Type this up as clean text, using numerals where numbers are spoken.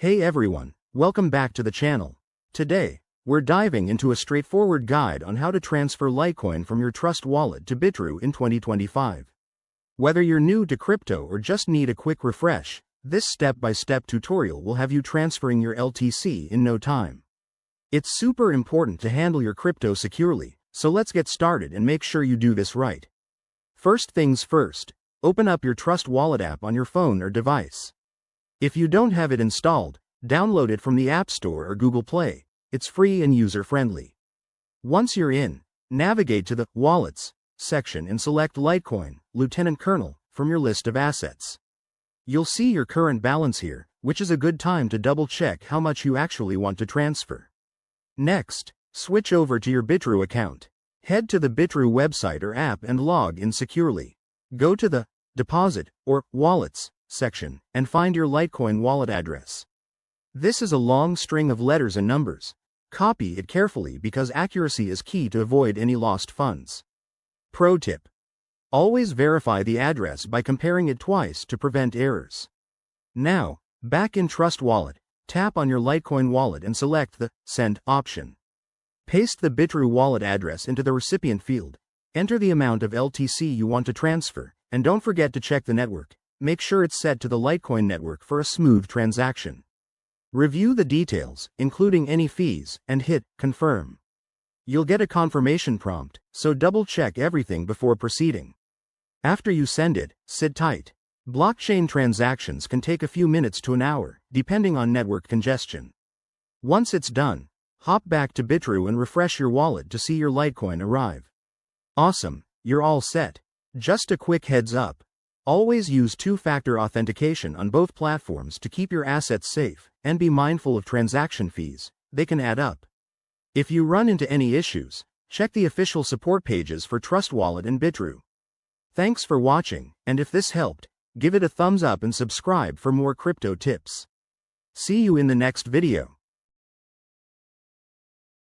Hey everyone, welcome back to the channel. Today, we're diving into a straightforward guide on how to transfer Litecoin from your Trust wallet to Bitrue in 2025. Whether you're new to crypto or just need a quick refresh, this step-by-step tutorial will have you transferring your LTC in no time. It's super important to handle your crypto securely, so let's get started and make sure you do this right. First things first, open up your Trust Wallet app on your phone or device. If you don't have it installed, download it from the App Store or Google Play. It's free and user-friendly. Once you're in, navigate to the Wallets section and select Litecoin, Lieutenant Colonel, from your list of assets. You'll see your current balance here, which is a good time to double-check how much you actually want to transfer. Next, switch over to your Bitrue account. Head to the Bitrue website or app and log in securely. Go to the Deposit or Wallets section and find your Litecoin wallet address. This is a long string of letters and numbers. Copy it carefully because accuracy is key to avoid any lost funds. Pro tip: always verify the address by comparing it twice to prevent errors. Now, back in Trust Wallet, tap on your Litecoin wallet and select the Send option. Paste the Bitrue wallet address into the recipient field. Enter the amount of LTC you want to transfer, and don't forget to check the network. Make sure it's set to the Litecoin network for a smooth transaction. Review the details, including any fees, and hit Confirm. You'll get a confirmation prompt, so double-check everything before proceeding. After you send it, sit tight. Blockchain transactions can take a few minutes to an hour, depending on network congestion. Once it's done, hop back to Bitrue and refresh your wallet to see your Litecoin arrive. Awesome, you're all set. Just a quick heads up. Always use two-factor authentication on both platforms to keep your assets safe, and be mindful of transaction fees. They can add up. If you run into any issues, check the official support pages for Trust Wallet and Bitrue. Thanks for watching, and if this helped, give it a thumbs up and subscribe for more crypto tips. See you in the next video.